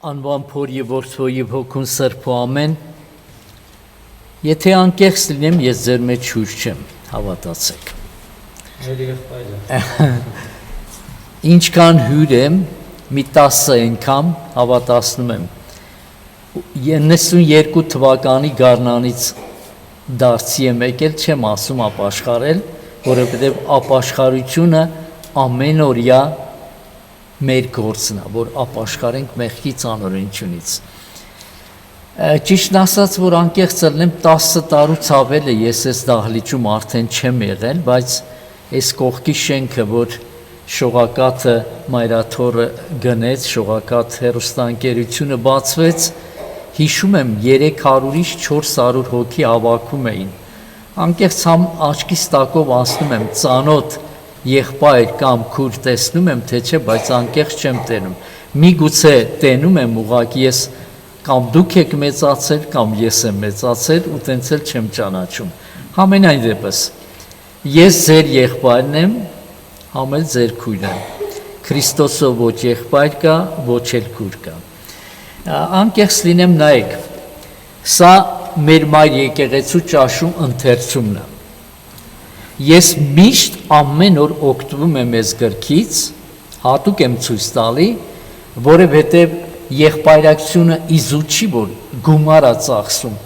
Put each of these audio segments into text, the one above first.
Անվան փոր եւ որդու եւ հոգուն սրբո ամեն Եթե անկեղծ լինեմ ես ձեր մեջ հույր չեմ հավատացեք Ինչքան հյուր եմ մի 10 անգամ հավատացնում եմ 92 թվականի գարնանից դարձի եմ եկել չեմ ասում ապաշխարել որովհետեւ ապաշխարությունը ամենօրյա մեր գործն է որ ապաշխարենք մեղքի ծանրությունից Ճիշտն ասած որ անկեղծ լինեմ 10 տարուց ավել է ես այս դահլիճում արդեն չեմ եղել բայց այս կողքի շենքը որ շողակաթը մայրաթորը գնեց շողակաթ հերոստանգերությունը բացվեց հիշում եմ 300-ից 400 հոգի հավաքում էին անկեղծ աչքիս տակով ասնում եմ ծանոթ եղբայր կամ քուր տեսնում եմ թե չէ բայց անկեղծ չեմ տենում միգուցե տենում եմ ուղղակի ես կամ դուք եք մեծացել կամ ես եմ մեծացել ու տենց էլ չեմ ճանաչում համենայն դեպս ես ձեր եղբայրն եմ համ էլ ձեր քույրն եմ Քրիստոսով ոչ եղբայր կա ոչ էլ քույր կա անկեղծ լինեմ նայեք սա մեր մայր եկեղեցու ճաշու ընթերցումն է Ես միշտ ամեն օր օգտվում եմ այս գրքից, հատուկ եմ ցույց տալի, որովհետև եղբայրակցությունը իզու չի որ գումար է ծախսում,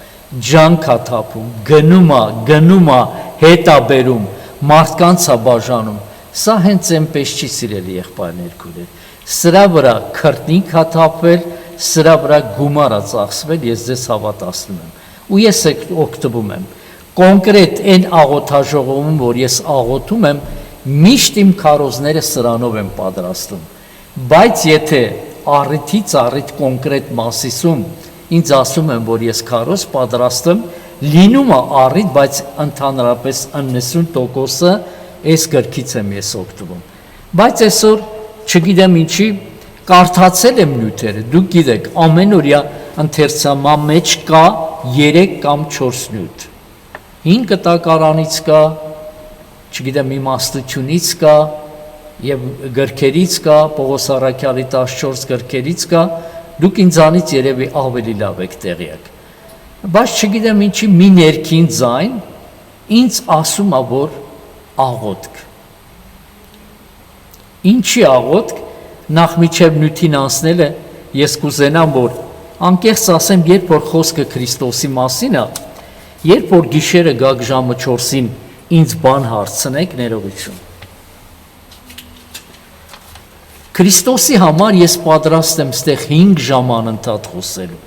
ջանք է թափում, գնում է, հետ է բերում, մարդկանց է բաժանում, սա հենց այնպես չի սիրելի եղբայրներ քույրեր, սրա վրա քրտնիկ է թափվել, սրա վրա գումար է ծախսվել, ես ձեզ հավատացնում եմ, ու ես օգտվում եմ Կոնկրետ այն աղոթաժողովում, որ ես աղոթում եմ, միշտ իմ քարոզները սրանով եմ պատրաստում, բայց եթե առիթից առիթ կոնկրետ մասիսում ինձ ասում եմ, որ ես քարոզ պատրաստում, լինում է առիթ, բայց ընդհանրապես 90%-ը այս գրքից եմ ես օգտվում, բայց այսօր չգիտեմ ինչի կարդացել եմ նյութերը, դուք գիտեք, ամենօրյա ընթերցման մեջ կա 3 կամ 4 նյութ 5 կտակարանից կա, չգիտեմ իմաստությունից կա, եւ գրքերից կա, Պողոս Առաքյալի 14 գրքերից կա, դուք ինձանից երևի ավելի լավ եք տեղյակ։ Բայց չգիտեմ ինչի մի ներքին ձայն ինձ ասում է որ աղոթք։ Ինչի աղոթք, նախ միջև նյութին անցնելը ես կուզենամ որ անկեղծ ասեմ, երբ որ խոսքը Քրիստոսի մասին է, Երբ որ գիշերը գաք ժամը 4-ին ինձ բան հարցնեք ներողություն Քրիստոսի համար ես պատրաստ եմ ստեղ 5 ժամ անընդհատ խոսելու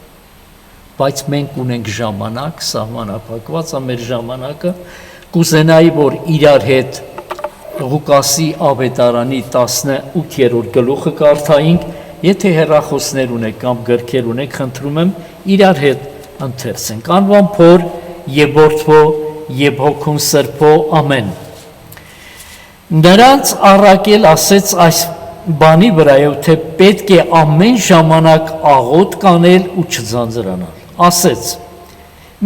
բայց մենք ունենք ժամանակ սահմանափակված է մեր ժամանակը կուզենայի որ իրար հետ Ղուկասի ավետարանի 18-րդ գլուխը կարդայինք եթե հեռախոսներ ունեք կամ գրքեր ունեք խնդրում եմ իրար հետ ընթերցենք անվան փոր Եվ որդվո և հոգուն սրբո ամեն Նրանց առակել ասեց այս բանի վրայով թե պետք է ամեն ժամանակ աղոթ կանել ու չձանձրանալ ասեց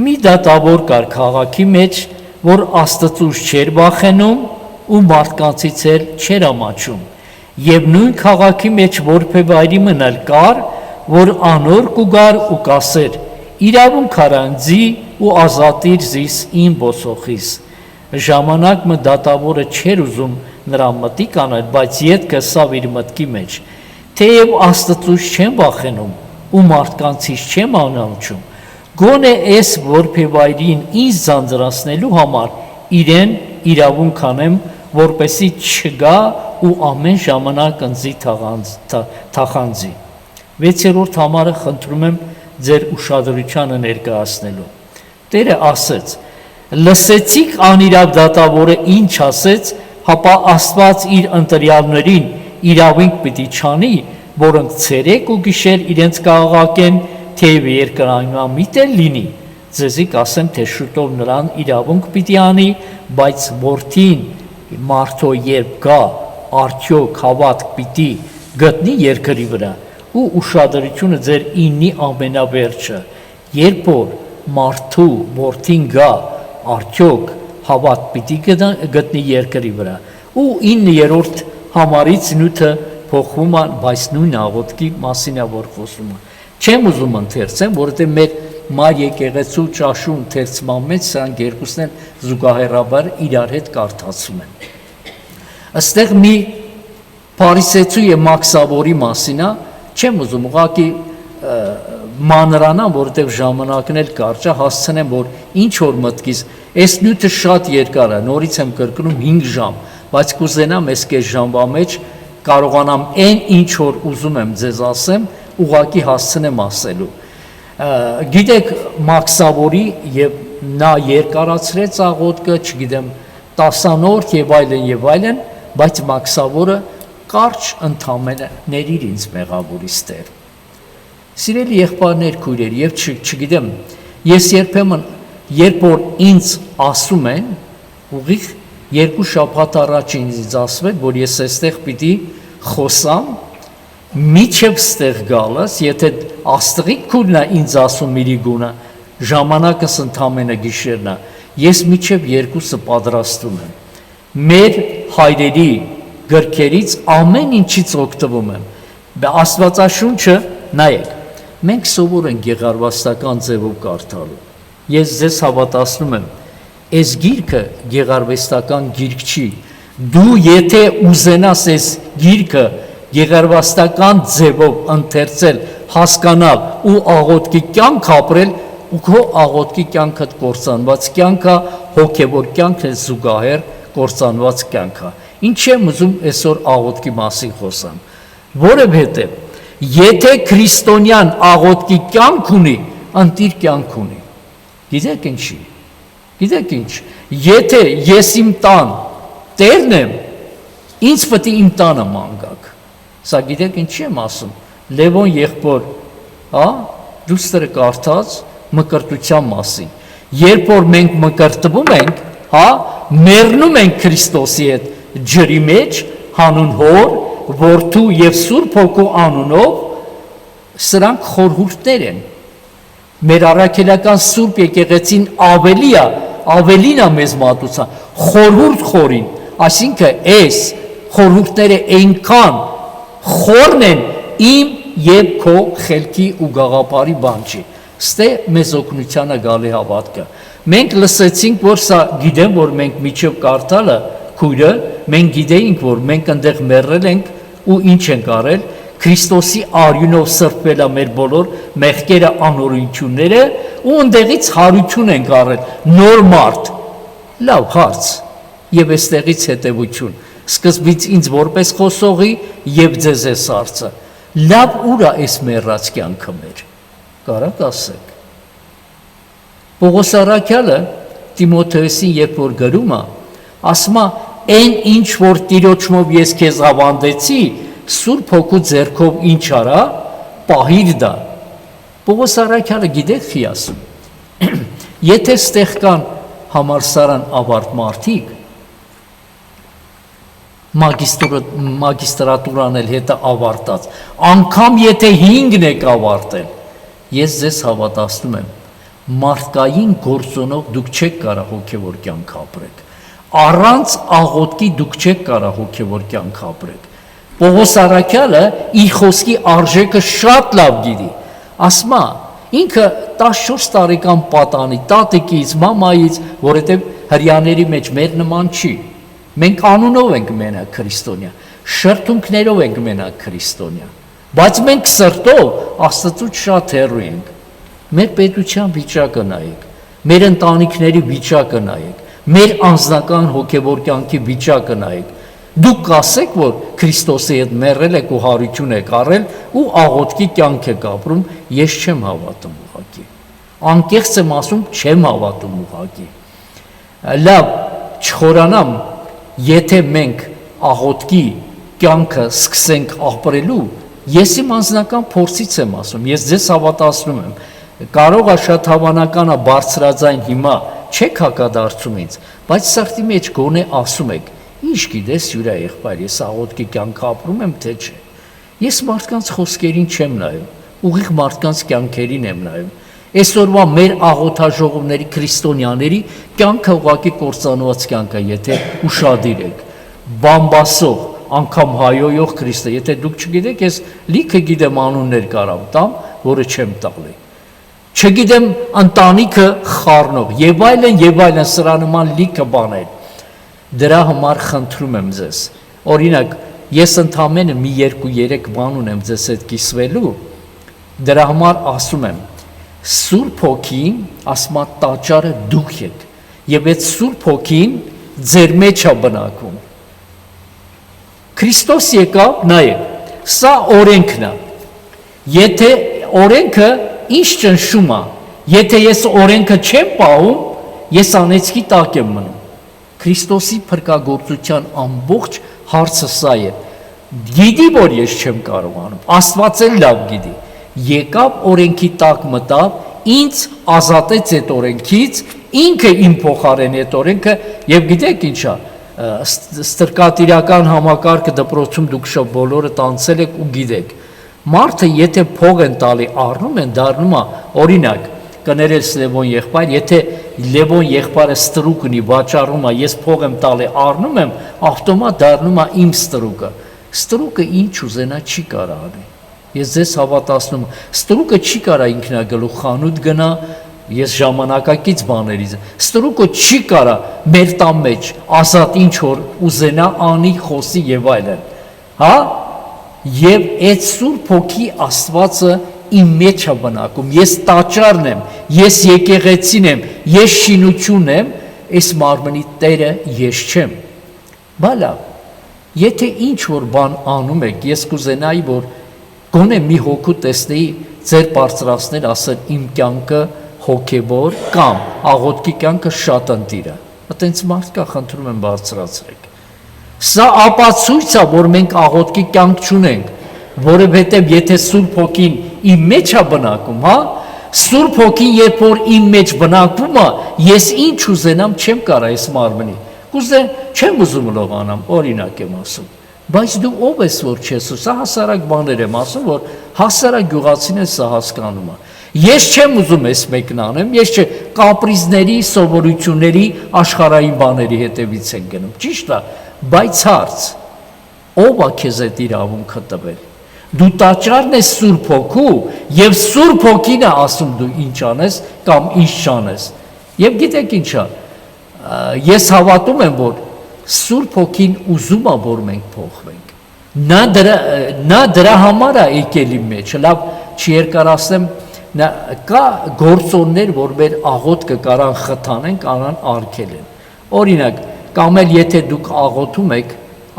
մի դատավոր կար քաղաքի մեջ որ Աստծուց չէր վախենում ու մարդկանցից էլ չէր ամաչում եւ նույն քաղաքի մեջ որբևայրի մնալ կար որ անոր կուգար ու կասեր իրավունք քարանձի ու ազատիր զիս իմ ոսոխիս ժամանակ մը դատավորը չէր ուզում նրա մտիկ անել բայց ետքը սավ իր մտքի մեջ թեև Աստծուց չեմ վախենում ու մարդկանցից չեմ անամչում գոնե այս որբևայրին ինձ ձանձրացնելու համար իրեն իրավունք անեմ որպեսի չգա ու ամեն ժամանակ ընձի թախանձի 6-րդ համարը խնդրում եմ ձեր ուշադրությանը ներկայացնելու Տերը ասեց լսեցիք անիրավ դատավորը ինչ ասեց հապա Աստված իր ընտրյալներին իրավունք պիտի չանի որոնք ցերեկ ու գիշեր իրենց կաղաղակեն թեև երկրամիտ էլ լինի ձեզի կասեմ թե շուտով նրան իրավունք պիտի անի բայց որդին մարդո երբ գա արդյոք հավատք պիտի գտնի երկրի վրա ու ուշադրությունը ձեր իննի ամենավերջը երբ որ մարդու որդին գա արդյոք հավատ պիտի գտնի երկրի վրա ու 9-րդ համարից նյութը փոխվում է բայց նույն աղոթքի մասին է որ խոսում է Չեմ ուզում ընթերցեմ, որովհետև մեր մայր եկեղեցու ճաշու ընթերցման մեջ սրանք երկուսն են զուգահեռաբար իրար հետ կարդացում են։ Այստեղ մի Փարիսեցու եւ Մաքսավորի մասին է, չեմ ուզում ուղղակի մանրանամ, որովհետև ժամանակն էլ կարճ է, հասցնեմ, որ ինչ որ մտքից, այս նյութը շատ երկար է, նորից եմ կրկնում 5 ժամ, բայց կուզենամ այս կես ժամվա մեջ կարողանամ այն ինչ որ ուզում եմ ձեզ ասեմ, ուղղակի հասցնեմ ասելու։ Գիտեք Մաքսավորի եւ նա երկարացրեց աղոթքը, չգիտեմ 10-րդ եւ այլն, բայց Մաքսավորը կարճ ընդամենը ներիր ինձ մեղավորից Տեր։ Սիրելի եղբայրներ, քույրեր, եւ չգիտեմ, ես երբեմն երբ որ ինձ ասում են, ուղիղ 2 շաբաթ առաջ ինձ ասվել, որ ես այստեղ պիտի խոսամ, միջև ստեղ գալս, եթե աստղիկ քույրն է ինձ ասում իրի գունը, ժամանակս ընդամենը գիշերն է, ես միջև 2-ը պատրաստում եմ։ Մեր հայրերի գրքերից ամեն ինչից օգտվում եմ։ Աստվածաշունչը նայեք, մենք սովոր ենք գեղարվեստական ձևով կարդալու։ Ես ձեզ հավատացնում եմ, այս գիրքը գեղարվեստական գիրք չի։ Դու եթե ուզենաս այս գիրքը գեղարվեստական ձևով ընթերցել, հասկանալ ու աղոթքի կյանք ապրել, ու քո աղոթքի կյանքդ կործանված կյանք է, հոգևոր կյանքը զուգահեռ կործանված կյանք է։ Ինչ եմ ուզում այսօր աղոթքի մասին խոսամ, որովհետև եթե քրիստոնյան աղոթքի կյանք ունի, ընտիր կյանք ունի։ Գիտեք ինչի։ Գիտեք ինչ։ Եթե ես իմ տան Տերն եմ, ինձ պետք է իմ տանը մանգակ։ Սա գիտեք ինչի եմ ասում։ Լևոն եղբոր, հա, դուստերը կարդաց մկրտության մասին։ Երբ որ մենք մկրտվում ենք, հա, մեռնում ենք Քրիստոսի հետ ջրի մեջ, հանուն Հոր, Որդու եւ Սուրբ Հոգու անունով, սրանք խորհուրդներ են։ Մեր առաքելական Սուրբ եկեղեցին ավելին է մեզ մատուցան, խորհուրդ խորին, այսինքն այս խորհուրդները այնքան խորն են իմ եւ քո խելքի ու գաղափարի բան չի։ Ստե մեզ օգնությանը գալի հավատքը։ Մենք լսեցինք, որ սա գիտեմ, որ մենք միջև կարդալը քույրը, մենք գիտեինք, որ մենք այնտեղ մեռել ենք ու ինչ ենք արել, Քրիստոսի արյունով սրբել է մեր բոլոր մեղքերը, անօրենությունները ու ընդեղից հարություն ենք արել, նոր մարդ։ Լավ հարց եւ այստեղից հետեւություն։ Սկզբից ինձ որպես խոսողի եւ ձեզ էս հարցը։ Լավ ուր է այս մեռած կյանքը մեր։ Կարաք ասեք։ Պողոս առաքյալը Տիմոթեոսին երբ որ գրում է, ասում է այն ինչ որ Տիրոջով ես քեզ ավանդեցի, Սուրբ Հոգու ձեռքով ինչ արա, պահիր դա։ Պողոս առաքյալը գիտեք չի ասում։ Եթե ստեղ կան համալսարան ավարտ մարդիկ, մագիստրատուրան էլ հետը ավարտած, անգամ եթե 5-ն եք ավարտել, ես ձեզ հավատացնում եմ, մարդկային գործոնով դուք չեք կարող հոգևոր կյանք ապրեք, առանց աղոթքի դուք չեք կարող հոգևոր կյանք ապրեք։ Պողոս առաքյալը իր խոսքի արժեքը շատ լավ գիտի, ասում է, ինքը 14 տարեկան պատանի, տատիկից, մամայից, որովհետև հրյաների մեջ մեր նման չի, մենք անունով ենք մենակ քրիստոնյա, շրթունքներով ենք մենակ քրիստոնյա, բայց մենք սրտով Աստծուց շատ հեռու ենք։ Մեր պետության վիճակը նայեք, մեր ընտանիքների վիճակը նայեք, մեր անձնական հոգևոր կյանքի վիճակը նայեք։ Դուք կասեք, որ Քրիստոսի հետ մեռել եք ու հարություն եք առել ու աղոթքի կյանք եք ապրում, ես չեմ հավատում ուղղակի։ Անկեղծ եմ ասում, չեմ հավատում ուղղակի։ Լավ, չխորանամ, եթե մենք աղոթքի կյանքը սկսենք ապրելու, ես իմ անձնական փորձից եմ ասում, ես ձեզ հավատացնում եմ, կարող է շատ հավանական է բարձրաձայն հիմա չեք հակադարձում ինձ, բայց սրտի մեջ գոնե ասում եք, ինչ գիտես յուրա եղբայր, ես աղոթքի կյանք ապրում եմ, թե չէ։ Ես մարդկանց խոսքերին չեմ նայում, ուղիղ մարդկանց կյանքերին եմ նայում։ Այսօրվա մեր աղոթաժողովների քրիստոնյաների կյանքը ուղղակի կործանված կյանք է, եթե ուշադիր եք։ Բամբասող, անգամ հայոյող Քրիստը, եթե դուք չգիտեք, ես լիքը գիտեմ անուններ կարամ տամ, որը չեմ տալի։ Չգիտեմ ընտանիքը խառնող եւ այլն սրա նման լիքը բաներ։ Դրա համար խնդրում եմ ձեզ։ Օրինակ, ես ընդամենը մի 2-3 բան ունեմ ձեզ հետ կիսվելու։ Դրա համար ասում եմ, Սուրբ Հոգին ասма տաճարը դուք եք, եւ այդ Սուրբ Հոգին ձեր մեջ է բնակվում։ Քրիստոս եկավ, նայեք, սա օրենքն է։ Եթե օրենքը ինչ ճնշում է, եթե ես օրենքը չեմ պահում, ես անեծքի տակ եմ մնում։ Քրիստոսի փրկagorցության ամբողջ հարցը սա է։ Գիտի, որ ես չեմ կարողանում, Աստված էլ լավ գիտի։ Եկավ օրենքի տակ մտավ, ինձ ազատեց այդ օրենքից, ինքը իմ փոխարեն այդ օրենքը, եւ գիտեք ինչա, ստրկատիրական համակարգը դպրոցում դուք շո բոլորը տանցել եք ու գիտեք։ Մարդը եթե փող են տալի առնում են, դառնում է, օրինակ, կներես Լևոն եղբայր, եթե Լևոն եղբայրը ստրուկ ունի, վաճառում է, ես փող եմ տալի, առնում եմ, ավտոմատ դառնում է իմ ստրուկը։ Ստրուկը ինչ ուզենա չի կարող անի։ Ես ձեզ հավատացնում, ստրուկը չի կարող ինքնագլուխ խանութ գնա, ես ժամանակակից բաներից։ Ստրուկը չի կարող մեր տան մեջ ազատ ինչ որ ուզենա անի, խոսի եւ այլն։ Հա? Եվ այդ Սուրբ Հոգի Աստվածը իմ մեջ է բնակում, ես տաճարն եմ, ես եկեղեցին եմ, ես շինությունն եմ, այս մարմնի Տերը ես չեմ։ Բալա, եթե ինչ որ բան անում եք, ես կուզենայի, որ գոնե մի հոգու տեսնեի ձեր բարձրացնել, ասել իմ կյանքը հոգևոր կամ աղոթքի կյանքը շատ ընտիր է։ Այտենց մարդ կա, խնդրում եմ բարձրացրեք։ Սա ապացույց է, որ մենք աղոթքի կյանք չունենք, որովհետև եթե Սուրբ Հոգին իմ մեջ է բնակում, հա, Սուրբ Հոգին երբ որ իմ մեջ բնակվում է, ես ինչ ուզենամ չեմ կարող այս մարմնի։ Կուզեմ, չեմ ուզում լողանամ, օրինակ եմ ասում։ Բայց դու ով ես որ չես, սա հասարակ բաներ եմ ասում, որ հասարակ գյուղացին սա հասկանում է։ Ես չեմ ուզում այս մեկն անեմ, ես չէ կապրիզների, սովորությունների, աշխարհային բաների հետևից են գնում։ Ճիշտ է, բայց հարց, ով է քեզ այդ իրավունքը տվել։ Դու տաճարն ես Սուրբ Հոգու, եւ Սուրբ Հոգին է ասում դու ինչ անես կամ ինչ չանես։ Եվ գիտեք ինչա, ես հավատում եմ, որ Սուրբ Հոգին ուզում է, որ մենք փոխվենք։ Նա դրա համար է եկել իմ մեջ, լավ չերկարացնեմ, կա գործոններ, որ մեր աղոթքը կարան խթանեն, կարան արգելեն։ Օրինակ, կամ էլ եթե դուք աղոթում եք,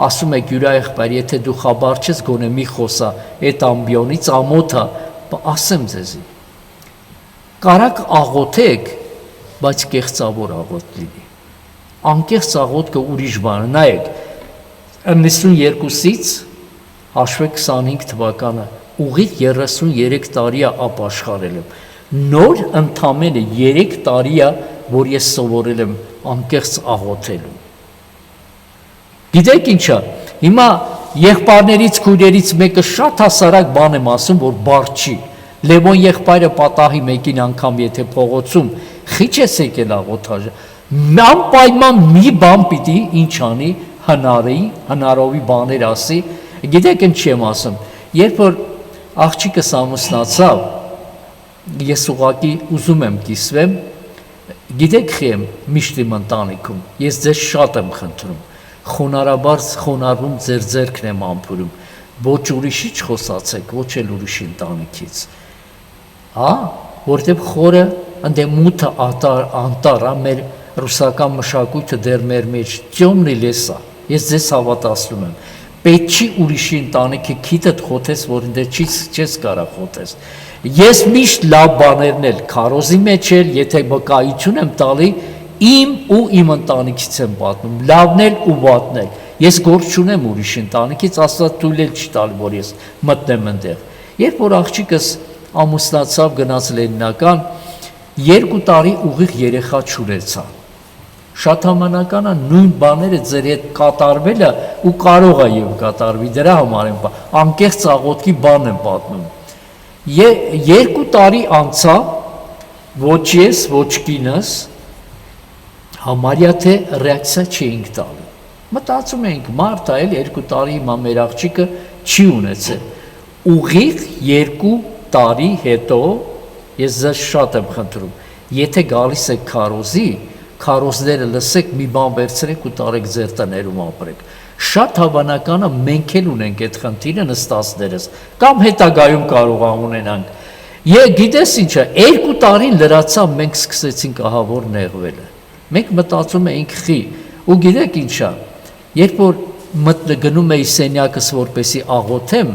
ասում եք յուրա եղբայր, եթե դու խաբար չես, գոնե մի խոսա, այդ ամբիոնից ամոթա, ասեմ ձեզի։ Կարակ աղոթեք, բայց կեղծավոր աղոթ լինի։ Անկեղծ աղոթքը ուրիշ բան է, նայեք, 92-ից հաշվեք 25 թվականը, ուղիղ 33 տարի է ապաշխարել եմ։ Նոր ընդամենը 3 տարի է, որ ես սովորել եմ անկեղծ աղոթելու։ Գիտեք ինչա, հիմա եղբայրներից, քույրերից մեկը շատ հասարակ բան եմ ասում, որ բար չի։ Լևոն եղբայրը պատահի մեկին անգամ եթե փողոցում խիչ ես եկել աղոթաժը, անպայման մի բան պիտի ինչ անի, հնարովի բաներ ասի։ Գիտեք ինչ եմ ասում, երբ որ աղջիկս ամուսնացավ, ես ուղղակի ուզում եմ կիսվեմ, գիտեք խի եմ միշտ իմ ընտանիքում, ես ձեզ շատ եմ խնդրում, խոնարհաբար խոնարհվում ձեր ձեռքն եմ ամփուրում, ոչ ուրիշի չխոսացեք, ոչ էլ ուրիշի ընտանիքից։ Հա, որտեղ խորը ընդ մութը անտար, մեր ռուսական մշակույթը դեռ մեր մեջ ճյոմնի լեսա։ Ես ձեզ հավատացնում եմ, պետք չի ուրիշի ընտանիքի քիթդ խոթես, որ դեռ չես կարող խոթես։ Ես միշտ լավ բաներն էլ քարոզի մեջ էլ, եթե վկայություն եմ տալի, իմ ու իմ ընտանիքից եմ պատմում, լավն էլ ու վատն էլ։ Ես գործ չունեմ ուրիշի ընտանիքից, Աստված թույլ էլ չի տալի, որ ես մտնեմ այնտեղ։ Երբ որ աղջիկս ամուսնացավ, գնաց Լենինական, 2 տարի ուղիղ երեխա չուրեցա։ Շատ համանական է նույն բաները ձեր հետ կատարվելը ու կարող է եւ կատարվի, դրա համար եմ անկեղծ աղոթքի բան եմ պատմում։ 2 տարի անցավ, ոչ ես, ոչ կինս համարյա թե ռեակցիա չէինք տալու։ Մտածում էինք մարդ այլ 2 տարի հիմա մեր աղջիկը չի ունեցել։ Ուղիղ 2 տարի հետո ես ձեզ շատ եմ խնդրում, եթե գալիս եք քարոզի, քարոզները լսեք, մի բան վերցրեք ու տարեք ձեր տներում ապրեք։ Շատ հավանական է մենք էլ ունենք այդ խնդիրը նստածներս, կամ հետագայում կարող է ունենանք։ Գիտես ինչա, 2 տարին լրացավ, մենք սկսեցինք ահավոր նեղվելը։ Մենք մտածում էինք խի, ու գիտեք ինչա, երբ որ գնում էի սենյակս որպեսի աղոթեմ,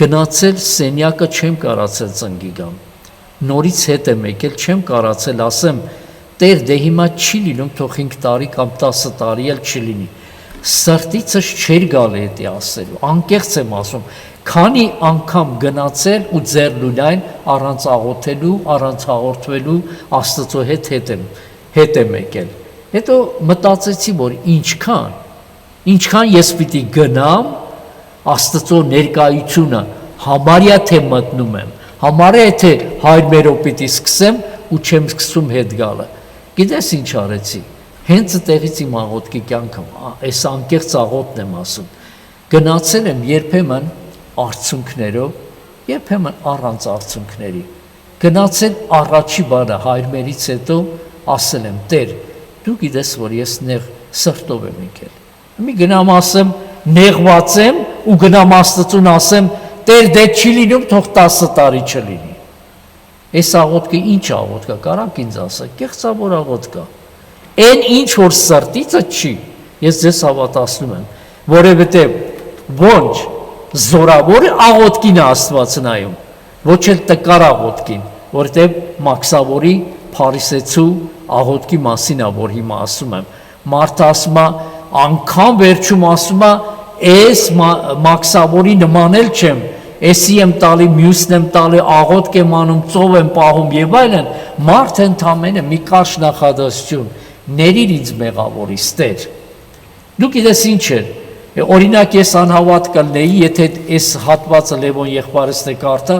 գնացել սենյակը չեմ կարացել ծնգի գամ, նորից հետ եմ եկել, չեմ կարացել, ասեմ, Տեր դե հիմա չի լինում, թող 5 տարի կամ 10 տարի էլ չլինի, սրտիցս չէր գալի էդի ասելու, անկեղծ եմ ասում, քանի անգամ գնացել ու ձեր լունայն առանց աղոթելու, առանց հաղորդվելու Աստծո հետ եմ եկել։ Հետո մտածեցի, որ ինչքան ես պիտի գնամ, Աստծո ներկայությունը համարյա թե մտնում եմ, համարյա թե հայրմերով պիտի սկսեմ ու չեմ սկսում հետ գալը։ Գիտես ինչ արեցի, հենց այդտեղից իմ աղոթքի կյանքը, այս անկեղծ աղոթն եմ ասում, գնացել եմ երբեմն արցունքներով, երբեմն առանց արցունքների, գնացել առաջի բանը հայրմերից հետո ասել եմ, Տեր, դու գիտես, որ ես նեղ սրտով եմ եկել, մի գնամ ասեմ, նեղված եմ ու գնամ Աստծուն ասեմ, Տեր դե չի լինում, թող 10 տարի չլինի։ Այս աղոթքը ինչ աղոթք է, կարաք ինձ ասեք, կեղծավոր աղոթք է։ Այն ինչ որ սրտիցը չի, ես ձեզ հավատացնում եմ, որովհետև ոչ զորավոր աղոթքին է Աստված նայում, ոչ էլ տկար աղոթքին, որովհետև Մաքսավորի Փարիսեցու աղոթքի մասին է, որ հիմա ասում եմ։ Մարդը ասում է, անգամ վերջում ասում է, այս Մաքսավորի նման էլ չեմ, էսի եմ տալի, մյուսն եմ տալի, աղոթք եմ անում, ծով եմ պահում եւ այլն, մարդը ընդամենը մի կարճ նախադասություն, ներիր ինձ մեղավորից, Տեր։ Դու գիտես ինչ էր, օրինակ ես անհավատ կլնեի, եթե այս հատվածը Լևոն եղբայրս է կարդա,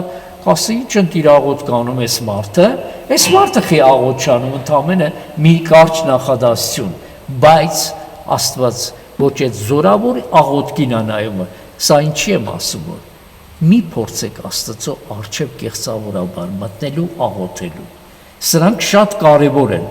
ասի ինչ ընտիր աղոթք անում այս մարդը խի աղոթ չանում, ընդամենը մի կարճ նախադասություն, բայց Աստված ոչ այդ զորավոր աղոթքին է նայում, սա ինչի եմ ասում, որ մի փորձեք Աստծո առջև կեղծավորաբար մտնելու, աղոթելու։ Սրանք շատ կարևոր են։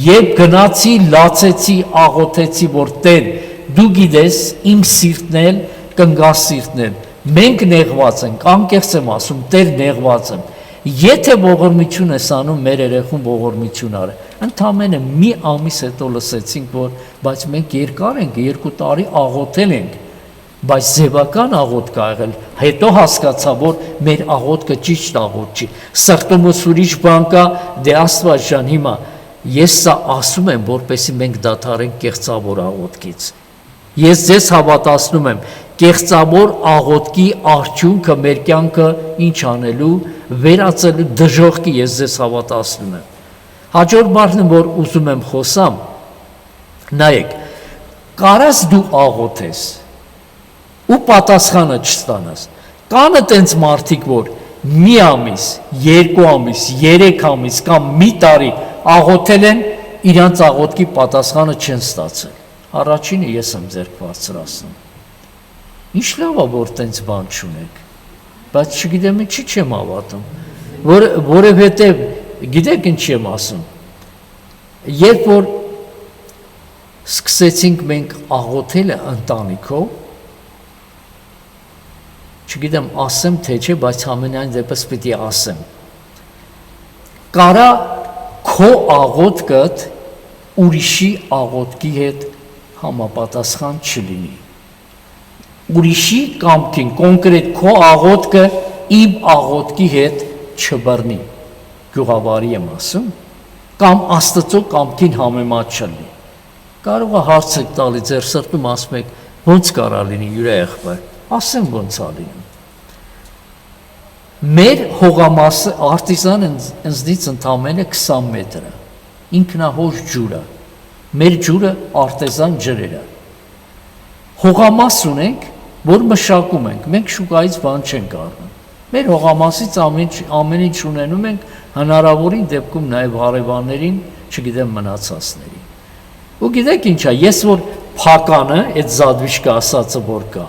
Երբ գնացի, լացեցի, աղոթեցի, որ Տեր, դու գիտես, իմ սիրտն էլ, կնգաս սիրտն էլ, մենք նեղված ենք, անկեղծ եմ ասում, Տեր նեղված եմ։ Եթե ողորմություն ես անում, մեր երեխուն ողորմություն արը։ Ընդամենը մի ամիս հետո լսեցինք, որ բայց մենք երկար ենք, 2 տարի աղոթել ենք, բայց ձևական աղոթք ա եղել, հետո հասկացա, որ մեր աղոթքը ճիշտ աղոթք չի, սրտումս ուրիշ բան կա, դե Աստված ջան, հիմա ես սա ասում եմ, որպեսզի մենք դադարենք կեղծավոր աղոթքից։ Ես ձեզ հավատացնում եմ, կեղծավոր աղոթքի արդյունքը մեր կյանքը ինչ անելու, վերածելու դժոխքի ես ձեզ հավատացնում եմ։ Հաջորդ բառն որ ուզում եմ խոսամ, նայեք, կարաս դու աղոթես ու պատասխանը չստանաս։ Կան այդպես մարդիկ, որ մի ամիս, 2 ամիս, 3 ամիս կամ մի տարի աղոթել են, իրանց աղոթքի պատասխանը չեն ստացել։ Առաջինը ես եմ ձեռք բարձրացնում։ Ինչ լավ է, որ տենց բան չունեք, բայց չգիտեմ ինչի չեմ հավատում, որովհետև գիտեք ինչ եմ ասում։ Երբ որ սկսեցինք մենք աղոթելը ընտանիքով, չգիտեմ ասեմ թե չէ, բայց ամենայն դեպս պիտի ասեմ։ Կարա քո աղոթքդ ուրիշի աղոթքի հետ համապատասխան չլինի։ Ուրիշի կամքին, կոնկրետ քո աղոթքը իմ աղոթքի հետ չբռնի։ Գյուղավարի եմ ասում, կամ Աստծո կամքին համեմատ չլինի։ Կարող է հարցեք տալի ձեր սրտում ասում եք, ոնց կարա լինի յուրա եղբայր, ասեմ ոնց է լինում։ Մեր հողամասը արտիզան ինձնից ընդամենը 20 մետր է, ինքնահոժ ջուրը, մեր ջուրը արտեզան ջրերը։ Հողամաս ունենք, որ մշակում ենք, մենք շուկայից բան չենք առնում։ Մեր հողամասից ամեն ինչ ունենում ենք, հնարավորին դեպքում նաև հարևաններին, չգիտեմ մնացածներին։ Ու գիտեք ինչ է, ես որ փականը, այդ զադվիշկը ասածը որ կա,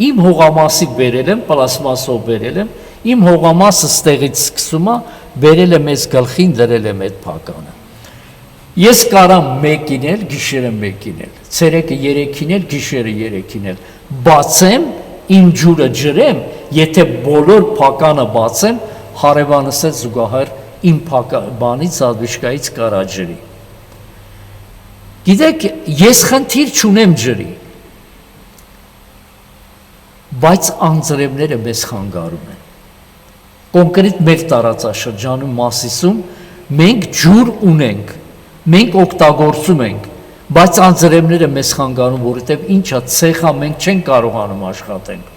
իմ հողամասի բերել եմ, պլաստմասով բերել եմ, Իմ հողամասը ստեղից սկսում է, բերել է մեզ գլխին, դրել է մեծ փականը։ Ես կարամ մեկին էլ, գիշերը մեկին էլ, ցերեկը 3-ին էլ, գիշերը 3-ին էլ, բացեմ, իմ ջուրը ջրեմ, եթե բոլոր փականը բացեմ, հարևանս էլ զուգահեռ իմ բանից ադվիճկայից կարա ջրի։ Գիտեք, ես խնդիր չունեմ ջրի, բայց անձրևները մեզ խանգարում են։ Կոնկրետ մեր տարածաշրջանում Մասիսում մենք ջուր ունենք, մենք օգտագործում ենք, բայց անձրևները մեզ խանգարում, որովհետև ինչա ցեխա մենք չենք կարողանում աշխատենք։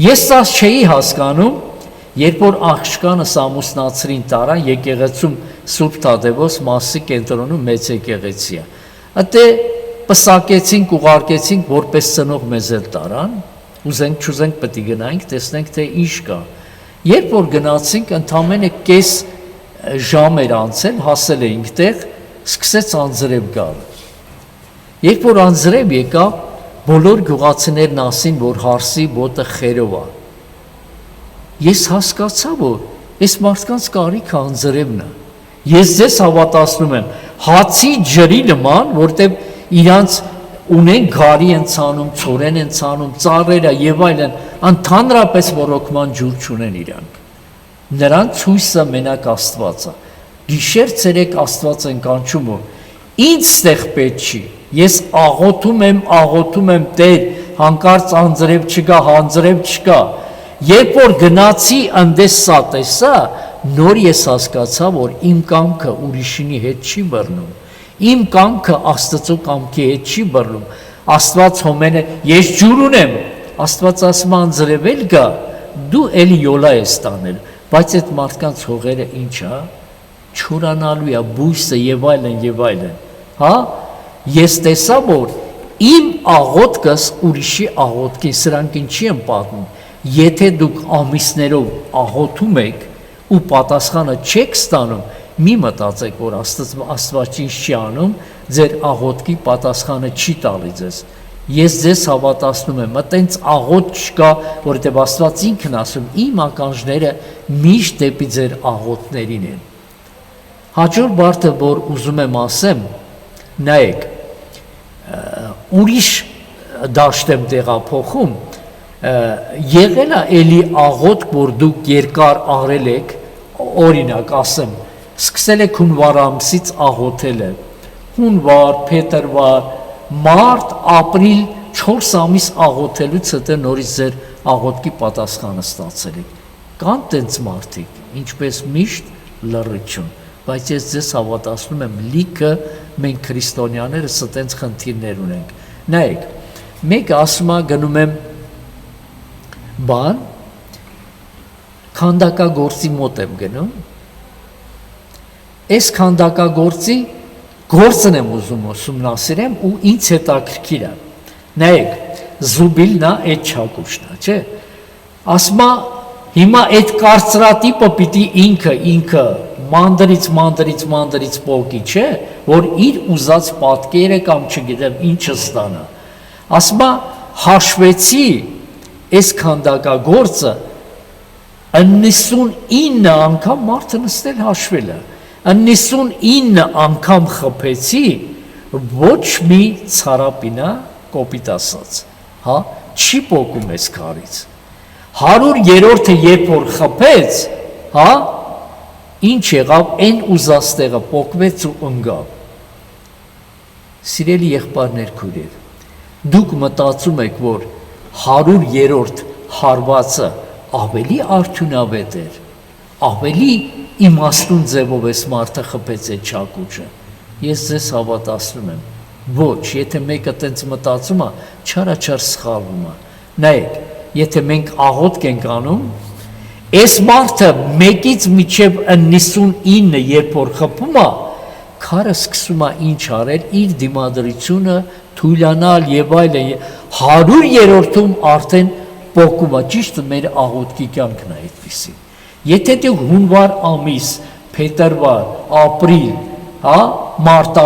Ես սա չէի հասկանում, երբ որ աղջկանս ամուսնացրին տարան եկեղեցում Սուրբ Թադևոս Մասիսի կենտրոնում մեծ եկեղեցի է։ Ատե պսակեցինք, ուղարկեցինք, որպես ծնող մեզ էլ տարան, ուզենք չուզենք պետք է գնայինք, տեսնենք թե ինչ կա։ Երբ որ գնացինք, ընդամենը կես ժամ էր անցել, հասել էինք տեղ, սկսեց անձրև գալ։ Երբ որ անձրև եկավ, բոլոր գյուղացիներն ասին, որ հարսի ոտը խերով է։ Ես հասկացա, որ այս մարդկանց կարիքը անձրևն է։ Ես ձեզ հավատացնում եմ, հացի ջրի նման, որտեղ իրանց ունեն գարի են ցանում, ծորեն են ցանում, ծառերը եւ այլն, ընդհանրապես ռոռոկման ջուր չունեն իրանք։ Նրանց հույսը մենակ Աստված է։ Գիշեր ցերեկ Աստված են կանչում, ինձ ստեղ պետք չի։ Ես աղոթում եմ Տեր, հանկարծ անձրև չկա, հանձրև չկա։ Երբ որ գնացի ընդես սա տեսա, նոր ես հասկացա, որ իմ կամքը ուրիշինի հետ չի բռնում, իմ կամքը Աստծո կամքի հետ չի բռնում, Աստված հոմեն է, ես ջուր ունեմ, Աստված ասում անձրևել գա, դու էլի յոլա ես տանել, բայց այդ մարդկանց հողերը ինչ է, չորանալու է, բույսը եւ այլն, հա, ես տեսա, որ իմ աղոթքս ուրիշի աղոթքին, սրանք ինչի են պատմում, եթե դուք ամիսներով աղոթում եք, ու պատասխանը չեք ստանում, մի մտածեք, որ Աստված ինչ չի անում, ձեր աղոթքի պատասխանը չի տալի ձեզ։ Ես ձեզ հավատացնում եմ, այտենց աղոթք չկա, որովհետև Աստված ինքն ասում, իմ ականջները միշտ դեպի ձեր աղոթքներին են։ Հաջորդ բառը, որ ուզում եմ ասեմ, նայեք, ուրիշ դաշտ եմ տեղափոխում, եղել է էլի աղոթք, որ դուք երկար արել եք, օրինակ ասեմ, սկսել եք հունվար ամսից աղոթել է, հունվար, փետրվար, մարտ, ապրիլ, 4 ամիս աղոթելուց հետո նորից ձեր աղոթքի պատասխանը ստացել եք։ Կան տենց մարդիկ, ինչպես միշտ լռություն, բայց ես ձեզ հավատացնում եմ, լիքը մենք քրիստոնյաները ստենց խնդիրներ ունենք։ Նայեք, մեկը ասում է գնում եմ բան, քանդակագործի մոտ եմ գնում, այս քանդակագործի գործն եմ ուզում ուսումնասիրեմ ու ինձ հետաքրքիր է։ Նայեք, զուբիլն է այդ չակուշն է, չէ։ Ասում է, հիմա այդ կարծրատիպը պիտի ինքը մանդրից պոկի, չէ, որ իր ուզած պատկերը կամ չգիտեմ ինչը ստանա։ Ասում է, հաշվեցի այս քանդակագործը 99 անգամ մարդը նստել հաշվել է, 99 անգամ խփեցի, ոչ մի ցարապինա կոպիտ ասած, հա, չի պոկում այս քարից։ 100-րդը երբ որ խփեց, հա, ինչ եղավ, այն ուզած տեղը պոկվեց ու ընկավ։ Սիրելի եղբայրներ, քույրեր, դուք մտածում եք, որ 100-րդ հարվածը ավելի արդյունավետ էր, ավելի իմաստուն ձևով այս մարդը խփեց այդ չակուճը։ Ես ձեզ հավատացնում եմ, ոչ, եթե մեկը տենց մտածում է, չարաչար սխալվում է։ Նայեք, եթե մենք աղոթք ենք անում, այս մարդը 1-ից մինչև 99 երբ որ խփում է, քարը սկսում է ինչ արել, իր դիմադրությունը թույլանալ եւ այլն, 100-րդում արդեն պոկում է, ճիշտ մեր աղոթքի կյանքն է այդպիսի։ Եթե դու հունվար ամիս, փետրվար, ապրիլ, հա, մարտ,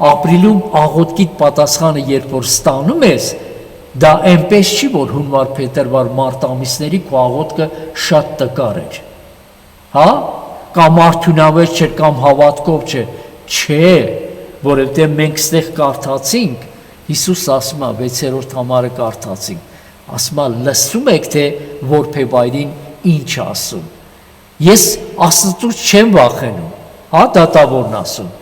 ապրիլում աղոթքի պատասխանը երբ որ ստանում ես, Դա այնպես չի, որ հունվար, փետրվար, մարտ ամիսների քո աղոթքը շատ տկար էր։ Հա? Կամ արդյունավետ չէր, կամ հավատքով չէ։ Չէ, որովհետև մենք ստեղ կարդացինք, Հիսուս ասում է 6-րդ համարը կարդացինք, ասում է լսում եք, թե որբևայրին ինչ ասում։ Ես Աստծուց չեմ վախենում, հա, դատավորն ասում։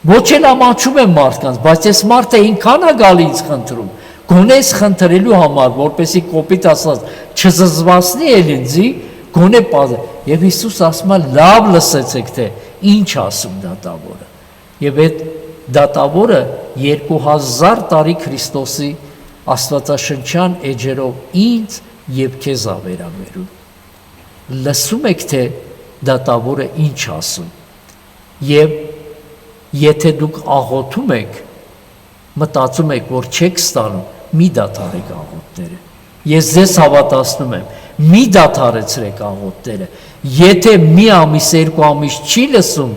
Ոչ էլ ամաչում եմ մարդկանց, բայց այս մարդը ինքան է գալի ինձ խնդրում, գոնե ես խնդրելու համար, որպեսի կոպիտ ասած չզզվացնի էլ ինձի, գոնե պազը։ Եվ Հիսուս ասում է լավ լսեցեք, թե ինչ ասում դատավորը։ Եվ այդ դատավորը 2000 տարի Քրիստոսի աստվածաշնչյան էջերով ինձ եւ քեզ ա վերաբերում։ Լսում եք, թե դատավորը ինչ ասում։ Եվ եթե դուք աղոթում եք, մտածում եք, որ չեք ստանում, մի դադարեք աղոթները։ Ես ձեզ հավատացնում եմ, մի դադարեցրեք աղոթները։ Եթե մի ամիս, 2 ամիս չի լսում,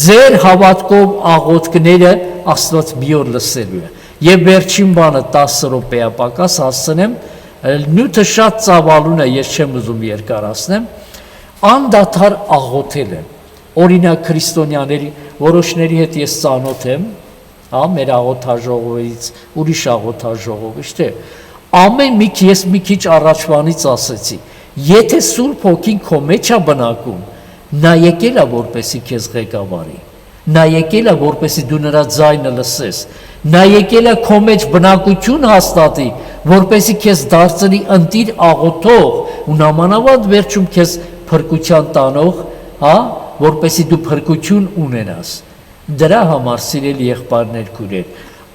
ձեր հավատքով աղոթքները Աստված մի օր լսելու է։ Եվ վերջին բանը 10 րոպեա պակաս հասցնեմ, նյութը շատ ծավալուն է, ես չեմ ուզում երկարացնեմ, անդադար աղոթել եմ։ Օրինակ քրիստոնյաների որոշների հետ ես ծանոթ եմ, հա, մեր աղոթաժողովից, ուրիշ աղոթաժողովից, թե ամեն ես մի քիչ առաջվանից ասեցի, եթե Սուրբ Հոգին քո մեջ է բնակում, նա եկել է որպեսի քեզ ղեկավարի, նա եկել է որպեսի դու նրա ձայնը լսես, նա եկել է քո մեջ բնակություն հաստատի, որպեսի քեզ դարձնի ընտիր աղոթող ու նամանավանդ վերջում քեզ փրկության տանող, հա, որպեսի դու փրկություն ունենաս։ Դրա համար սիրելի եղբայրներ, քույրեր,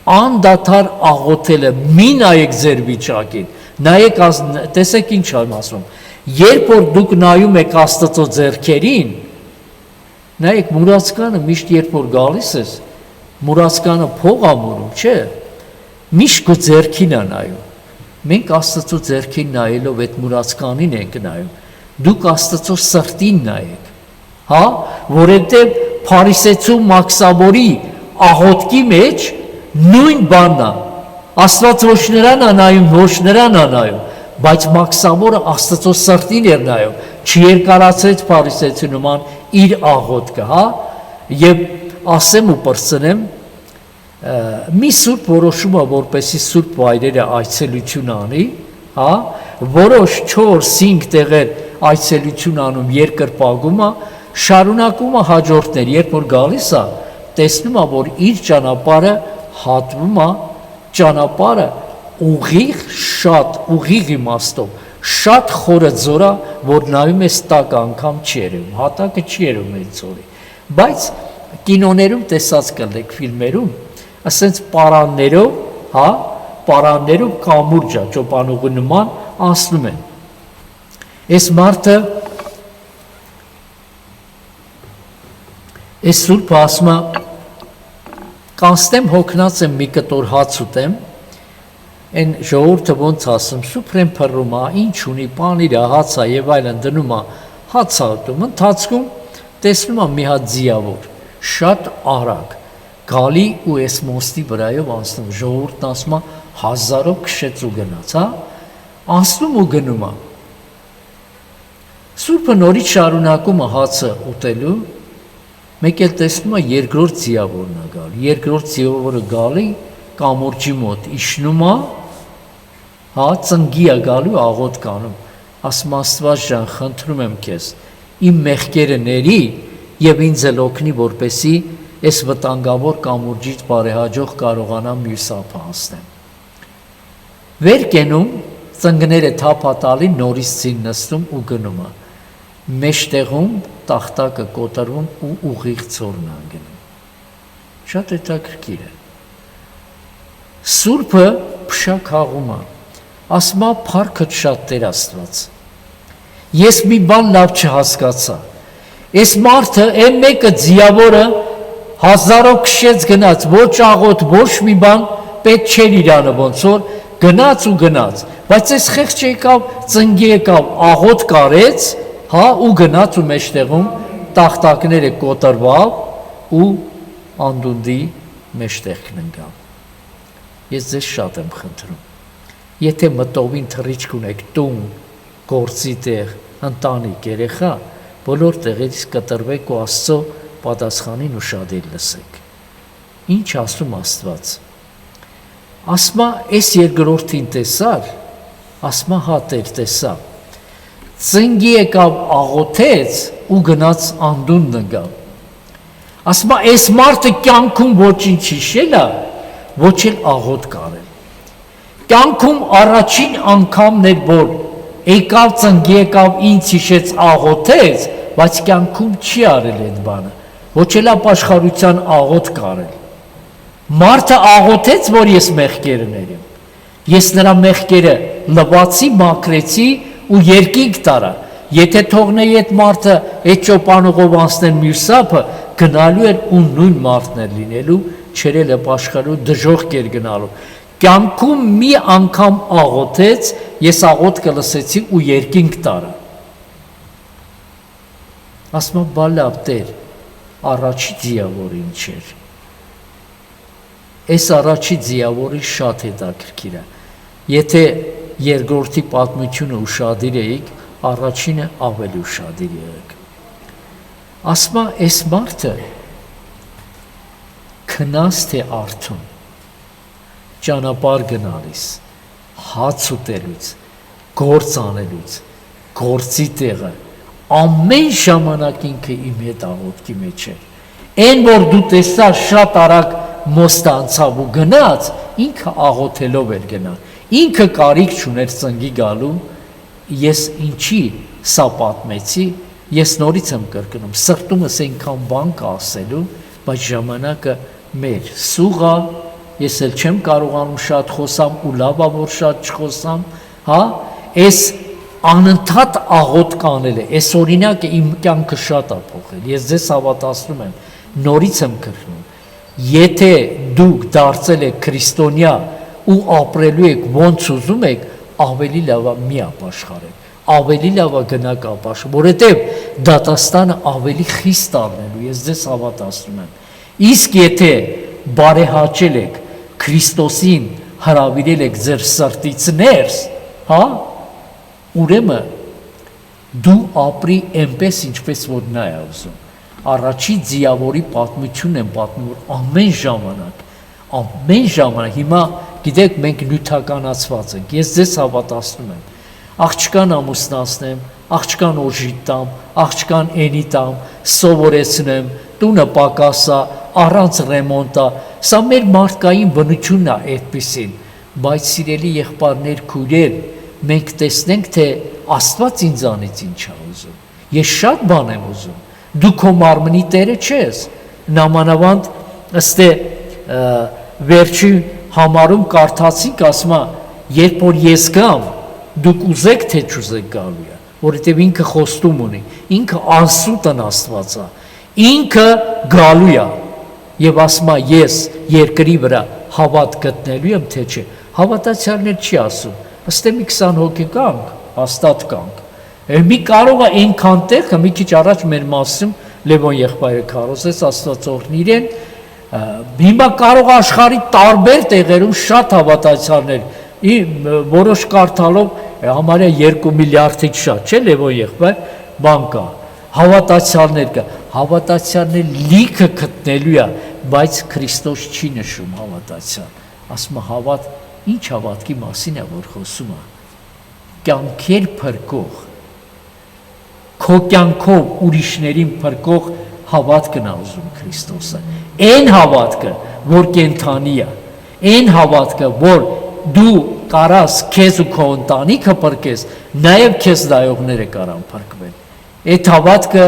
անդադար աղոթելը մի նայեք ձեր վիճակին, նայեք, տեսեք ինչ եմ ասում, երբ որ դուք նայում եք Աստծո ձեռքերին, նայեք մուրացկանը միշտ երբ որ գալիս ես, մուրացկանը փող ամուրում, չէ, միշտ քո ձեռքին է նայում։ Մենք Աստծո ձեռքին նայելով այդ մուրացկանին ենք նայում, դուք Աստծո սրտին նայեք, հա, որովհետև Փարիսեցու Մաքսավորի աղոթքի մեջ նույն բանն է, Աստված ոչ նրան է նայում, ոչ նրան է նայում, բայց Մաքսավորը Աստծո սրտին էր նայում, չերկարացրեց Փարիսեցու նման իր աղոթքը, հա, եւ ասեմ ու պրծնեմ, մի սուրբ որոշում է, որպեսի սուրբ վայրերը այցելություն անի, հա, որոշ 4-5 տեղեր այցելություն անում երկրպագում է, շարունակում է հաջորդներ, երբ որ գալիս է, տեսնում է, որ իր ճանապարհը հատվում է, ճանապարհը ուղիղ շատ, ուղիղ իմաստով, շատ խորը ձոր է, որ նայում ես տակ անգամ չի երևում, հատակը չի երևում այդ ձորի, բայց կինոներում տեսած կլեք, ֆիլմերում, ասենց պարաններով, հա, պարաններով կամուրջ է, ճոպանուղի նման անցնում են։ Այս մարդը Այս սուրբը ասում է, կանցնեմ հոգնած եմ մի կտոր հաց ուտեմ, այն ժողովուրդը ոնց ասում, սուպրեմ փռում է, ինչ ունի, պանիր է, հաց է եւ այլն դնում է, հաց է ուտում, ընթացքում տեսնում է մի հատ ձիավոր, շատ արագ, գալի ու այս մոստի վրայով անցնում, ժողովուրդն ասում է, 1000-ով քշեց ու գնաց, հա, անցնում ու գնում է։ Սուրբը նորից շարունակում է հացը ուտելու, մեկ էլ տեսնում է երկրորդ ձիավորն է գալի, երկրորդ ձիավորը գալի կամուրջի մոտ իջնում է, հա, ծնգի է գալու աղոթք անում, ասում Աստված ջան, խնդրում եմ քեզ, իմ մեղքերը ների եւ ինձ էլ օգնի, որպեսի այս վտանգավոր կամուրջից բարեհաջող կարողանամ մյուս ափը հասնեմ։ Վեր կենում, ծնգները թափատալի նորից ցին նստում ու գնում է։ Մեջտեղում տախտակը կոտրվում ու ուղիղ ծորն անգնում։ Շատ հետաքրքիր է։ Սուրբը փշաքաղում է, ասում է փառքդ շատ Տեր Աստված։ Ես մի բան լավ չհասկացա։ Այս մարդը այն մեկը ձիավորը 1000-ով քշեց գնաց, ոչ աղոթ, ոչ մի բան պետք չէր իրանը ոնց որ գնաց ու գնաց, բայց այս խեղճ եկավ, ծնգի եկավ, աղոթ կարեց, հա, ու գնաց ու մեջտեղում տախտակները կոտրվավ ու անդունդի մեջտեղքն ընկավ։ Ես ձեզ շատ եմ խնդրում, Եթե մտովին թռիչք ունեք տուն, գործի տեղ, ընտանիք, երեխա, բոլոր տեղերից կտրվեք ու Աստծո պատասխանին ուշադիր լսեք։ Ինչ ասում Աստված։ Ասմա այս երկրորդին տեսար, ասմա հատեր տեսա։ Ծնգի եկավ աղոթեց ու գնաց անդուն նգավ։ Ասմա այս մարդը կյանքում ոչինչ հիշելա, ոչ էլ աղոթ կարել։ Կյանքում առաջին անգամն էր, որ եկավ ծնգի եկավ ինձ հիշեց աղոթեց, բայց կյանքում չի արել այդ բանը, ոչ էլ ապաշխարության աղոթ կարել։ Մարդը աղոթեց, որ ես մեղքերը ներեմ։ Ես նրա մեղքերը լվացի, մաքրեցի ու երկինք տարա։ Եթե թողնեի այդ մարդը այդ ճոպանուղով անցնել մյուսափը, գնալու էր ու նույն մարդն էր լինելու, չերել ապաշխարու, դժոխք էր գնալու։ Կյանքում մի անգամ աղոթեց, ես աղոթ կլսեցի ու երկինք տարա։ Ասում եմ, բա լավ Տեր, առաջի ձիավորը ինչ էր։ Այս առաջի ձիավորի շատ հետաքրքիր է։ Եթե երկրորդի պատմությունը ուշադիր էիք, առաջինը ավելի ուշադիր եղեք։ Ասմա այս մարդը քնած թե արթուն, ճանապարհ գնալիս, հաց ուտելուց, գործ անելուց, գործի տեղը, ամեն ժամանակ ինքը իմ հետ աղոթքի մեջ էր։ Այն որ դու տեսա շատ արագ մոստը անցավ ու գնաց, ինքը աղոթելով էր գնալ։ Ինքը կարիք չուներ ծնգի գալու, ես ինչի սա պատմեցի, ես նորից եմ կրկնում, սրտումս այնքան բան կա ասելու, բայց ժամանակը մեր սուղա, ես էլ չեմ կարողանում շատ խոսամ ու լավ է որ շատ չխոսամ, հա, այս անընդհատ աղոթ կանելը, այս օրինակը իմ կյանքը շատ է փոխել, ես ձեզ հավատացնում եմ, նորից եմ կրկնում, եթե դուք դարձել եք քրիստոնյա ու ապրելու եք ոնց ուզում եք, ավելի լավ է մի ապաշխարեք, ավելի լավ է գնաք ապաշխարեք, որովհետև դատաստանը ավելի խիստ առնելու, ես ձեզ հավատացնում եմ։ Իսկ եթե բարեհաճել եք Քրիստոսին, հրավիրել եք ձեր սրտից ներս, հա, ուրեմն դու ապրի այնպես, ինչպես որ նա է ուզում։ Առաջի ձիավորի պատմությունն եմ պատմում, որ ամեն ժամանակ, հիմա գիտեք, մենք նյութականացված ենք, ես ձեզ հավատացնում եմ, աղջկան ամուսնացնեմ, աղջկան օժիտ տամ, աղջկան էնի տամ, սովորեցնեմ, տունը պակասա, առանց ռեմոնտա, սա մեր մարդկային բնությունն է այդպիսին, բայց սիրելի եղբայրներ, քույրեր, մենք տեսնենք, թե Աստված ինձանից ինչ է ուզում, ես շատ բան եմ ուզում, դու քո մարմնի տերը չես, նամանավանդ ըստ վերջի համարում կարդացինք, ասում է, երբ որ ես գամ, դուք ուզեք թե չուզեք գալու է, որովհետև ինքը խոստում ունի, ինքը անսուտն Աստված է, ինքը գալու է, եւ ասում է, ես երկրի վրա հավատ գտնելու եմ, թե չէ, հավատացյալներ չի ասում, ըստ մի 20 հոգի կանք, հաստատ կանք, մի կարող է այնքան տեղը, մի քիչ առաջ մեր մասում Լևոն եղբայրը քարոզեց, Աստված օրհնի իրեն, հիմա կարող աշխարհի տարբեր տեղերում շատ հավատացյալներ, որոշ կարդալով համարյա 2 միլիարդից շատ, չէ Լևոն եղբայր, բան կա, հավատացյալներ կա, հավատացյալներ լիքը գտնելու է, բայց Քրիստոս չի նշում հավատացյալ, ասում է հավատ, ինչ հավատքի մասին է որ խոսում է, կյանքեր փրկող, քո կյանքով ուրիշներին փրկող հավատքն է ուզում Քրիստոսը, այն հավատքը, որ կենթանի է, այն հավատքը, որ դու կարաս քեզ ու քո ընտանիքը փրկես, նաև քեզ նայողները կարան փրկվել, այդ հավատքը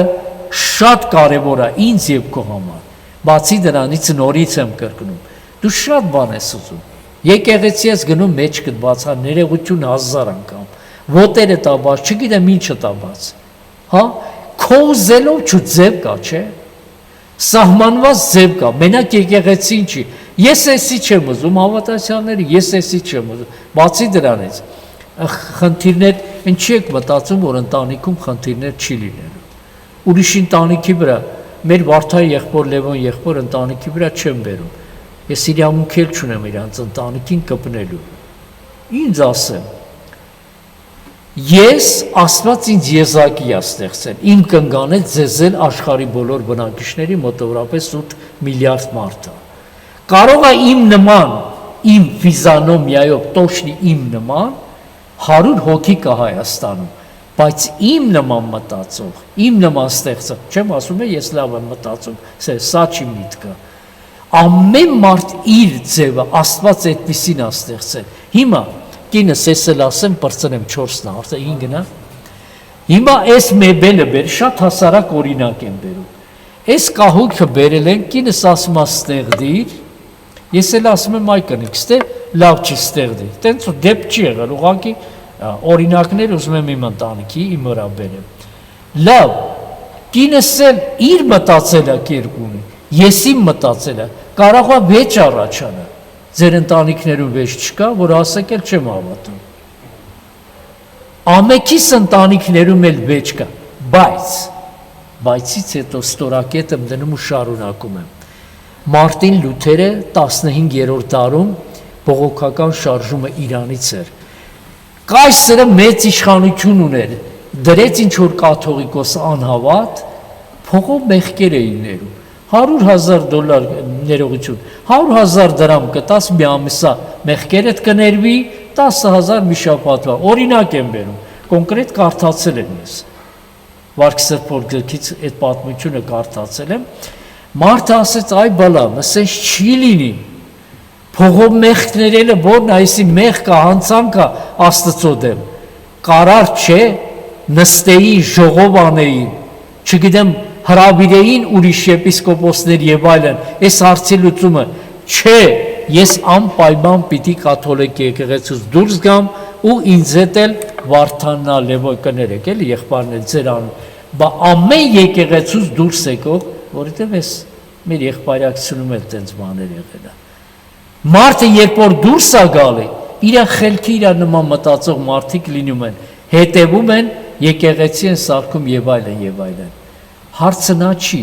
շատ կարևոր է ինձ եւ քո համար, բացի դրանից նորից եմ կրկնում, դու շատ բան ես ուզում, եկեղեցի ես գնում մեջքդ բացա, ներողություն 1000 անգամ, ոտերը տաբաց, չգիտեմ ինչը տաբաց, հա, քո ուզելով չու ձև կա, չէ, սահմանված ձև կա, մենակ եկեղեցի ինչի, ես էսի չեմ ուզում, հավատացյալները, ես էսի չեմ ուզում, բացի դրանից, խնդիրներ, ինչի եք մտածում, որ ընտանիքում խնդիրներ չի լինելու, ուրիշ ընտանիքի վրա, մեր Վարդայի եղբոր Լևոն եղբոր ընտանիքի վրա չեմ բերում, ես իրավունք էլ չունեմ իրանց ընտանիքին կպնելու, ինձ ասեմ, ես Աստված ինձ եզակի է ստեղծել, իմ կնգանել ձեզել աշխարհի բոլոր բնակիչների մոտավորապես 8 միլիարդ մարդը։ Կարող է իմ նման, իմ ֆիզիոնոմիայով, տոշնի իմ նման 100 հոգի կա Հայաստանում, բայց իմ նման մտածող, իմ նման ստեղծող, չեմ ասում ես լավ եմ մտածում, սա չի միտքը։ Ամեն մարդ իր ձևը Աստված այդպիսին է ստեղծել։ Հիմա կինս էսել ասեմ, բրծնեմ 4-ն է, արդեն 5-ն է։ Հիմա այս մեբելը բեր, շատ հասարակ օրինակ եմ բերում։ Այս կահույքը բերել են, կինս ասում է ստեղդիր, ես էլ ասում եմ այ կնիկ, ստե լավ չի ստեղդիր։ Տենց ու դեպք չի եղել, ուղղակի օրինակներ ուզում եմ իմ ընտանիքի, իմ վրա բերեմ։ Լավ, կինս էլ իր մտածելակերպ ունի, ես իմ մտածելա, կարող է վեճ առաջանա։ Ձեր ընտանիքներում վեճ չկա, որ ասեք էլ չեմ հավատում։ Ամենքիս ընտանիքներում էլ վեճ կա, բայցից հետո ստորակետ եմ դնում ու շարունակում եմ։ Մարտին Լութերը 15-րդ դարում բողոքական շարժումը Իրանից էր։ Կայսրը մեծ իշխանություն ուներ, դրեց ինչ որ կաթողիկոս անհավատ, փողով մեղքեր էին ներում։ $100,000 ներողություն, 100,000 դրամ կտաս մի ամիսա մեղքերդ կներվի, 10,000 մի շաբաթվա, օրինակ եմ բերում, կոնկրետ կարդացել եմ ես, Վարքսերփոր գրքից այդ պատմությունը կարդացել եմ, մարդը ասեց այ բալամ, ասենց չի լինի, փողով մեղք ներելը որն այսի մեղք կա, հանցանք կա Աստծո դեմ, կարար չէ, նստեի, ժողով անեի, չգիտեմ հրավիրեին ուրիշ եպիսկոպոսներ եւ այլն, այս հարցի լուծումը չէ, ես անպայման պիտի կաթոլիկ եկեղեցուց դուրս գամ ու ինձ հետ էլ Վարդաննա Լևոն կներեք էլի եղբայրներ ձեր անում, բա ամեն եկեղեցուց դուրս եկող, որովհետեւ ես մեր եղբայրակցությունում էլ տենց բաներ եղել է։ Մարդը երբ որ դուրս է գալի, իր խելքի իր նման մտածող մարդիկ լինում են, հետևում են, եկեղեցի են սարքում եւ այլն եւ այլն։ Հարցը նա չի,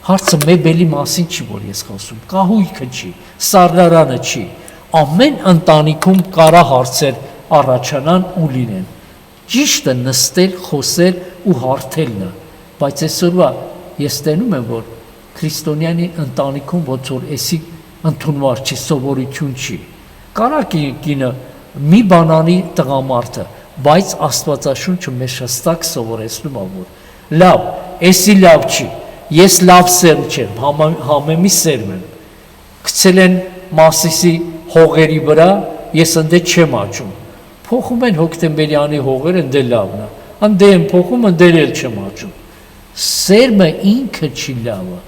հարցը մեբելի մասին չի, որ ես խոսում, կահույքը չի, սառնարանը չի, ամեն ընտանիքում կարա հարցեր առաջանան ու լինեն, ճիշտը նստել, խոսել ու հարթելն է, բայց այսօրվա ես տենում եմ, որ քրիստոնյանի ընտանիքում ոնց որ էսի ընդունված չի, սովորություն չի, կարա կինը մի բանանի տղամարդը, բայց Աստվածաշունչը մեզ հստակ սովորեցնում է, որ լավ, էսի լավ չի, ես լավ սերմ չեմ, համեմի սերմ եմ, գցել են Մասիսի հողերի վրա, ես ընդե չեմ աճում, փոխում են հոկտեմբերյանի հողերը, ընդե լավն է, ընդե են փոխում, ընդե էլ չեմ աճում, սերմը ինքը չի լավը,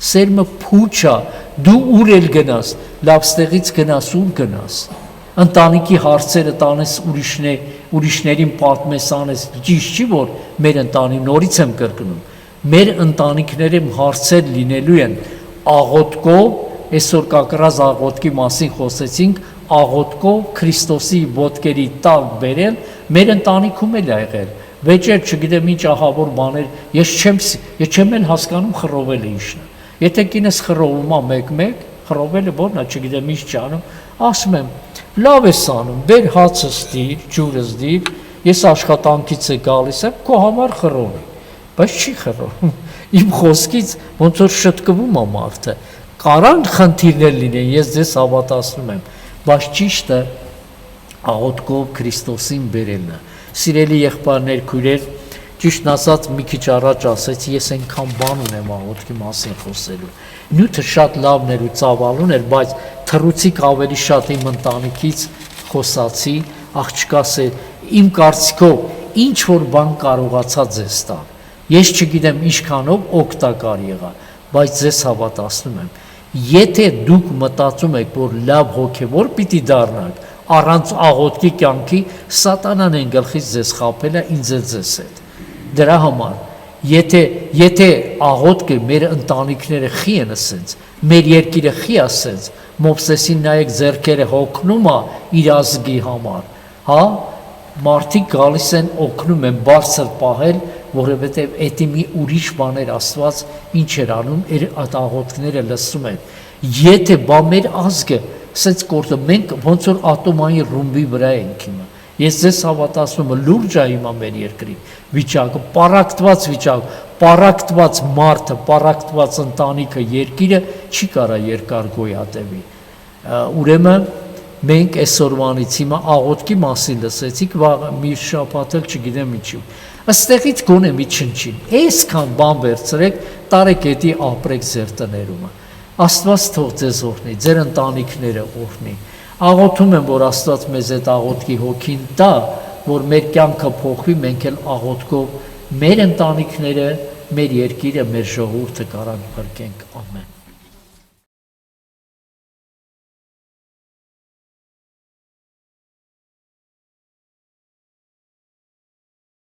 սերմը փուչ է, դու ուր էլ գնաս, լավ ստեղից գնաս, ուր գնաս, ընտանիքի հարցերը տանես ուրիշներին պատմես անես, ճիշտ չի, որ մեր ընտանիք նորից եմ կրկնում, մեր ընտանիքներում հարցեր լինելու են աղոթքով, այսօր կակրած աղոթքի մասին խոսեցինք, աղոթքով Քրիստոսի ոտքերի տակ բերել, մեր ընտանիքում էլ ա եղել, վեճեր չգիտեմ ինչ ահավոր բաներ, ես չեմ էլ հասկանում խռովել է իշնը, եթե կինս խռովում է մեկ-մեկ, խռովելը որն է, չգիտեմ ինչ չանում, ասում եմ, լավ ես անում, բեր հացս դիր, ջուրս դիր, ես աշխատանքից է գալիս եմ, քո համար խռովի, բայց չի խռովում, իմ խոսքից ոնց որ շտկվում է մարդը, կարան խնդիրներ լինեն, ես ձեզ հավատացնում եմ, բայց ճիշտը աղոթքով Քրիստոսին բերելն է, սիրելի եղբայրներ, քույրեր, ճիշտն ասած մի քիչ առաջ ասեցի, ես այնքան բան ունեմ աղոթքի մասին խոսելու, նյութը շատ լավն էր ու ծավալուն էր, բայց թռուցիկ ավելի շատ իմ ընտանիքից խոսացի, աղջկաս է, իմ կարծիքով ինչ որ բան կարողացա ձեզ տալ, ես չգիտեմ ինչքանով օգտակար եղա, բայց ձեզ հավատացնում եմ, եթե դուք մտածում եք, որ լավ հոգևոր պիտի դառնաք, առանց աղոթքի կյանքի սատանան են գլխից ձեզ խաբել է ինձ է ձեզ հետ, դրա համար, եթե աղոթքը մեր ընտանիքները խի են ասենց, մեր երկիրը խի ասենց, Մովսեսին նայեք ձեռքերը հոգնում է իր ազգի համար, հա, մարդիկ գալիս են օգնում են բարձր պահել, որովհետև էդի մի ուրիշ բաներ Աստված ինչ էր անում, այդ աղոթքները լսում են, եթե բա մեր ազգը սենց կորտը մենք ոնց որ ատոմային ռումբի վրա ենք հիմա։ Ես ձեզ հավատացնում եմ լուրջ է հիմա մեր երկրի վիճակը, պարակտված վիճակ, պարակտված մարդը, պարակտված ընտանիքը, երկիրը չի կարա երկար գոյատևի։ Ուրեմն մենք այսօրվանից հիմա աղոթքի մասին լսեցիք, մի շաբաթ էլ չգիտեմ ինչու։ Այստեղից գոնե մի չնչին, այսքան բան վերցրեք, տարեք էդի ապրեք ձեր տներում։ Աստված թող ձեզ օրհնի, ձեր ընտանիքները օրհնի։ Աղոթում եմ, որ Աստված մեզ այդ աղոթքի հոգին տա, որ մեր կյանքը փոխվի, մենք էլ աղոթքով մեր ընտանիքները, մեր երկիրը, մեր ժողովուրդը կարանք փրկենք։ Ամեն։